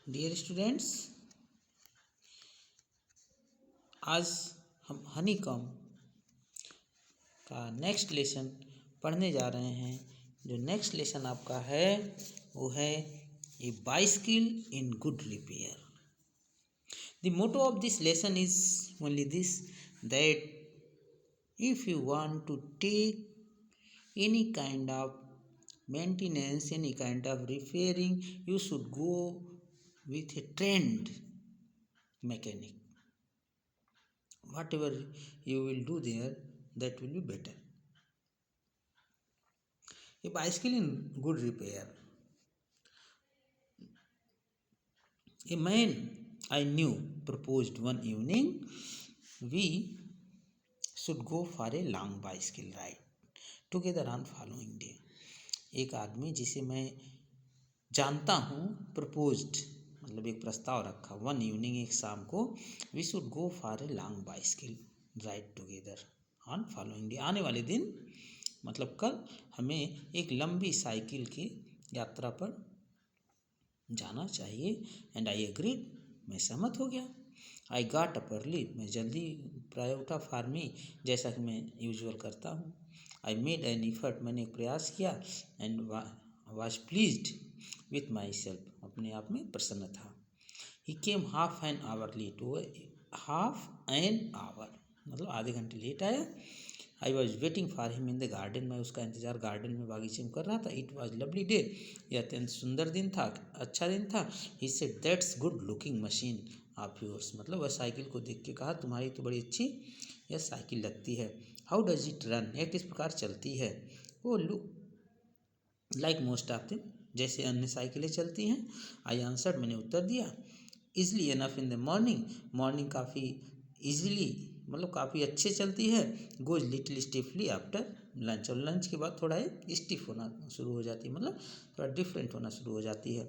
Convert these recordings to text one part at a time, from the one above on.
Dear students, आज हम honeycomb का नेक्स्ट लेसन पढ़ने जा रहे हैं। जो नेक्स्ट लेसन आपका है वो है a bicycle in good repair. The motto of this lesson is only this, that if you want to take any kind of maintenance, any kind of repairing, you should go with a trained mechanic. Whatever you will do there, that will be better. A bicycle in good repair. A man I knew proposed one evening we should go for a long bicycle ride together on following day. एक आदमी जिसे मैं जानता हूँ proposed मतलब एक प्रस्ताव रखा, वन इवनिंग एक शाम को, we should go for a long bicycle ride together on following day, आने वाले दिन मतलब कल हमें एक लंबी साइकिल की यात्रा पर जाना चाहिए। एंड आई एग्रीड, मैं सहमत हो गया। आई गॉट अप अर्ली, मैं जल्दी प्राय उठा, फॉर मी, जैसा कि मैं यूजुअल करता हूँ। आई मेड एन एफर्ट, मैंने एक प्रयास किया। And was pleased with my self, अपने आप में प्रसन्न था। ही केम हाफ एन आवर लेट, वो हाफ एन आवर मतलब आधे घंटे लेट आया। I was waiting for him in the garden, मैं उसका इंतजार गार्डन में बागीचे में कर रहा था। इट वॉज लवली डे, यह अत्यंत सुंदर दिन था, अच्छा दिन था। He said that's good looking machine of yours, मतलब वह साइकिल को देख के कहा, तुम्हारी तो बड़ी अच्छी यह साइकिल लगती है। हाउ डज इट रन, यह किस प्रकार चलती है। वो look like most of them, जैसे अन्य साइकिलें चलती हैं। आई आंसर्ड, मैंने उत्तर दिया। Easily enough in the morning, morning काफ़ी ईजिली मतलब काफ़ी अच्छे चलती है। गोज लिटिल स्टिफली आफ्टर लंच, और लंच के बाद थोड़ा स्टिफ होना शुरू हो जाती है, मतलब थोड़ा डिफरेंट होना शुरू हो जाती है।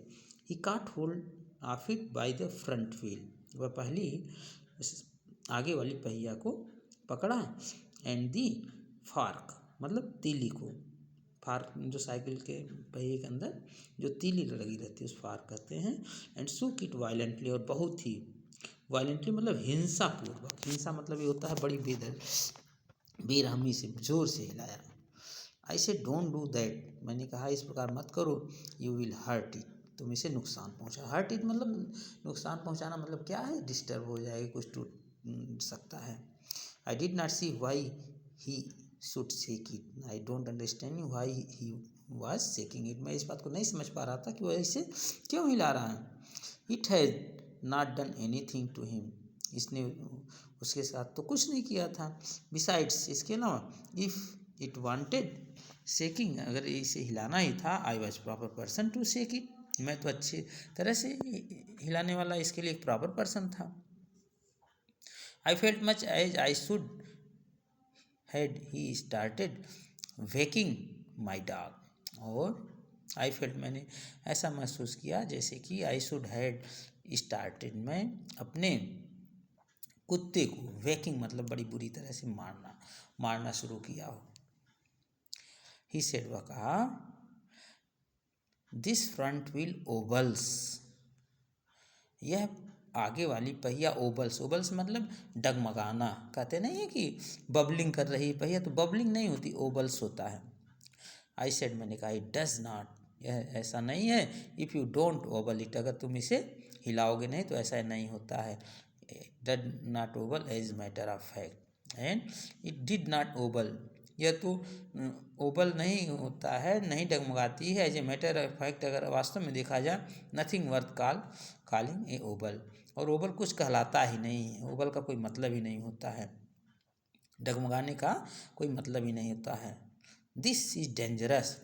ही काट hold of it by the front wheel, वह पहली आगे वाली पहिया को पकड़ा। एंड दी फार्क मतलब तीली को, फार्क जो साइकिल के पहिए के अंदर जो तीली लगी रहती है उस फार्क कहते हैं। एंड शूक इट वायलेंटली, और बहुत ही वायलेंटली मतलब हिंसापूर्वक, हिंसा मतलब ये होता है बड़ी बेरहमी से जोर से हिलाया। आई से डोंट डू दैट, मैंने कहा इस प्रकार मत करो। यू विल हर्ट इट, तुम इसे नुकसान पहुंचा। हर्ट इट मतलब नुकसान पहुंचाना, मतलब क्या है, डिस्टर्ब हो जाएगा, कुछ टूट सकता है। I did not see why he should shake it, I don't understand why he was shaking it, मैं इस बात को नहीं समझ पा रहा था कि वह इसे क्यों हिला रहा है। It has not done anything to him, इसने उसके साथ तो कुछ नहीं किया था। बिसाइड्स, इसके अलावा, इफ़ इट वांटेड शेकिंग, अगर इसे हिलाना ही था, I was proper person to shake it, मैं तो अच्छी तरह से हिलाने वाला इसके लिए एक प्रॉपर पर्सन था। I felt much as I should had he started waking my dog, और आई फेल्ट मैंने ऐसा महसूस किया जैसे कि आई शुड हैड स्टार्टेड, मैं अपने कुत्ते को, वेकिंग मतलब बड़ी बुरी तरह से मारना शुरू किया हो। ही सेड, वह कहा, दिस फ्रंट व्हील ओबल्स, यह आगे वाली पहिया ओबल्स, ओबल्स मतलब डगमगाना, कहते नहीं है कि बबलिंग कर रही पहिया, तो बबलिंग नहीं होती, ओबल्स होता है। आई सेड, मैंने कहा, इट डज नॉट, यह ऐसा नहीं है। इफ़ यू डोंट ओबल इट, अगर तुम इसे हिलाओगे नहीं तो ऐसा नहीं होता है। Did not wobble as matter of fact, and it did not wobble, यह तो ओबल नहीं होता है, नहीं डगमगाती है। As a matter of fact, अगर वास्तव में देखा जाए, nothing worth calling a wobble, और ओबल कुछ कहलाता ही नहीं है, ओबल का कोई मतलब ही नहीं होता है, डगमगाने का कोई मतलब ही नहीं होता है। दिस इज डेंजरस,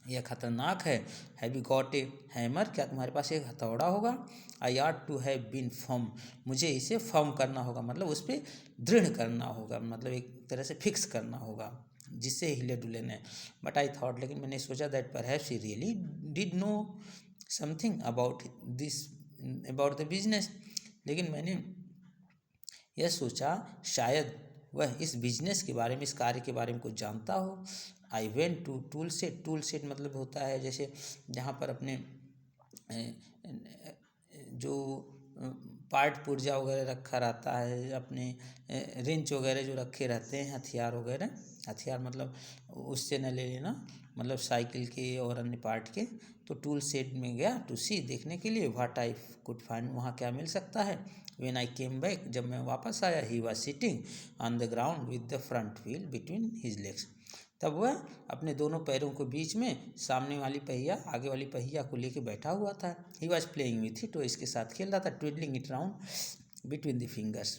यह खतरनाक है। Have you got a hammer, क्या तुम्हारे पास एक हथौड़ा होगा। आई आट टू हैव बीन फर्म, मुझे इसे फर्म करना होगा, मतलब उस पर दृढ़ करना होगा, मतलब एक तरह से फिक्स करना होगा जिससे हिले डुले ने। बट आई थॉट, लेकिन मैंने सोचा, that perhaps he really did know something about the business, लेकिन मैंने यह सोचा शायद वह इस बिजनेस के बारे में, इस कार्य के बारे में कुछ जानता हो। I went to tool set, tool set मतलब होता है जैसे जहाँ पर अपने जो पार्ट पुर्जा वगैरह रखा रहता है, अपने रिंच वगैरह जो रखे रहते हैं, हथियार वगैरह, हथियार मतलब उससे न ले लेना, मतलब साइकिल के और अन्य पार्ट के। तो टूल शेड में गया टू सी, देखने के लिए, व्हाट आई कुड फाइंड, वहाँ क्या मिल सकता है। व्हेन आई केम बैक, जब मैं वापस आया, he was sitting on the ground with the front wheel between his legs, तब वह अपने दोनों पैरों के बीच में सामने वाली पहिया, आगे वाली पहिया को लेके बैठा हुआ था। He was playing with it, वो इसके साथ खेल रहा था। Twiddling it round between the fingers,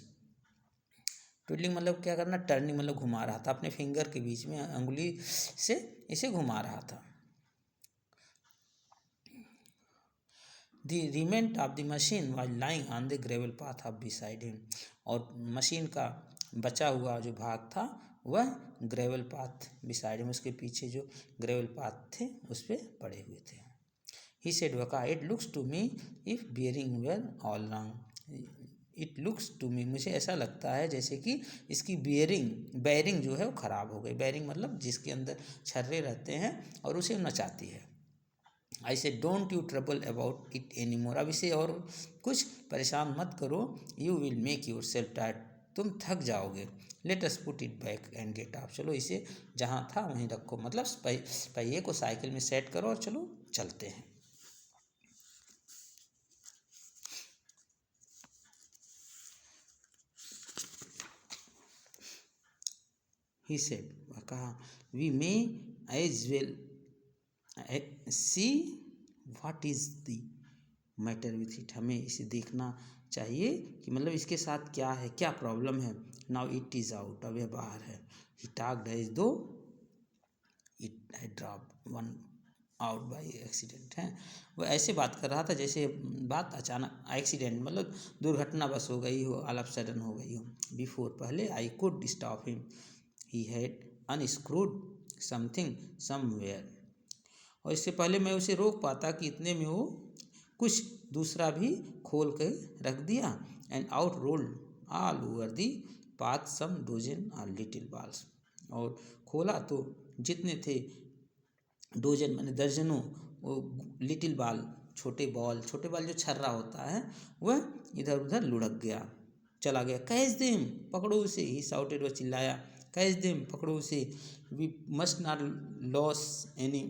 twiddling मतलब क्या करना, टर्निंग मतलब घुमा रहा था, अपने फिंगर के बीच में अंगुली से इसे घुमा रहा था। The remnant of the machine was lying on the gravel path off beside him, और मशीन का बचा हुआ जो भाग था वह ग्रेवल पाथ बिसाइड हिम, उसके पीछे जो ग्रेवल पाथ थे उस पर पड़े हुए थे। ही सेड, वह कहा, it looks to me if bearing were all wrong, it looks to me, मुझे ऐसा लगता है जैसे कि इसकी बैरिंग जो है वो ख़राब हो गई। बैरिंग मतलब जिसके अंदर छर्रे रहते हैं और उसे नचाती है। I say don't you trouble about it any more, अब इसे और कुछ परेशान मत करो। You will make yourself tired, तुम थक जाओगे। Let us put it back and get off, चलो इसे जहाँ था वहीं रखो, मतलब पहिए को साइकिल में सेट करो और चलो चलते हैं। ही सेड, वह कहा, we may as well see what is the matter with it, हमें इसे देखना चाहिए कि मतलब इसके साथ क्या है, क्या प्रॉब्लम है। नाउ इट इज़ आउट, अब यह बाहर है। ही टॉक्ड एज दो it had dropped one out by accident है, वो ऐसे बात कर रहा था जैसे बात अचानक, एक्सीडेंट मतलब दुर्घटना बस हो गई हो, ऑल ऑफ सडन हो गई हो। बिफोर, पहले, I could stop him, he had unscrewed something somewhere, और इससे पहले मैं उसे रोक पाता कि इतने में वो कुछ दूसरा भी खोल के रख दिया। And out rolled all over the path some dozen or little balls, और खोला तो जितने थे डोजन माने दर्जनों, वो लिटिल बॉल, छोटे बॉल जो छर्रा होता है वह इधर उधर लुढ़क गया, चला गया। कैच देम, पकड़ो उसे, ही शाउटेड, वह चिल्लाया, कैच देम, पकड़ो उसे। We must not lose any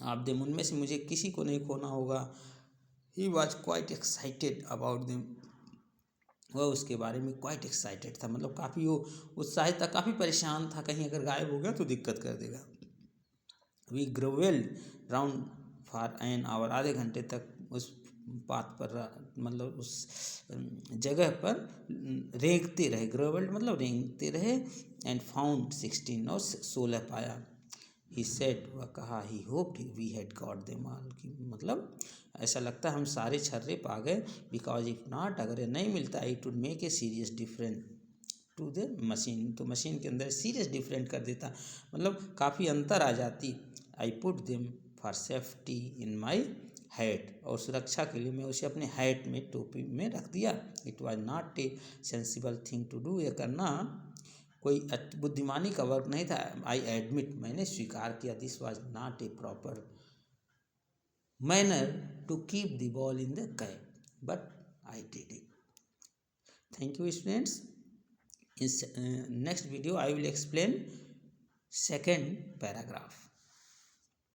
of them, उनमें से मुझे किसी को नहीं खोना होगा। He was quite excited about them, वह उसके बारे में क्वाइट एक्साइटेड था, मतलब काफ़ी वो उत्साहित था, काफ़ी परेशान था, कहीं अगर गायब हो गया तो दिक्कत कर देगा। We grovelled round for an hour, आधे घंटे तक उस पाथ पर मतलब उस जगह पर रेंगते रहे। ग्रोवेल्ड मतलब रेंगते रहे। एंड फाउंड 16, और 16 पाया। ही सेड, वह कहा, he hoped we had got them all, मतलब ऐसा लगता है हम सारे छर्रे पा गए। बिकॉज इफ नॉट, अगर नहीं मिलता, it would make a serious difference to the machine, तो मशीन के अंदर सीरियस डिफरेंट कर देता, मतलब काफ़ी अंतर आ जाती। I put them for safety in my hat, और सुरक्षा के लिए मैं उसे अपने हैट में, टोपी में रख दिया। It was not a sensible thing to do, यह करना कोई बुद्धिमानी का वर्क नहीं था। आई एडमिट, मैंने स्वीकार किया। This was not a proper manner to keep the ball in the cap, but I did it. Thank you students. In next video I will explain second paragraph.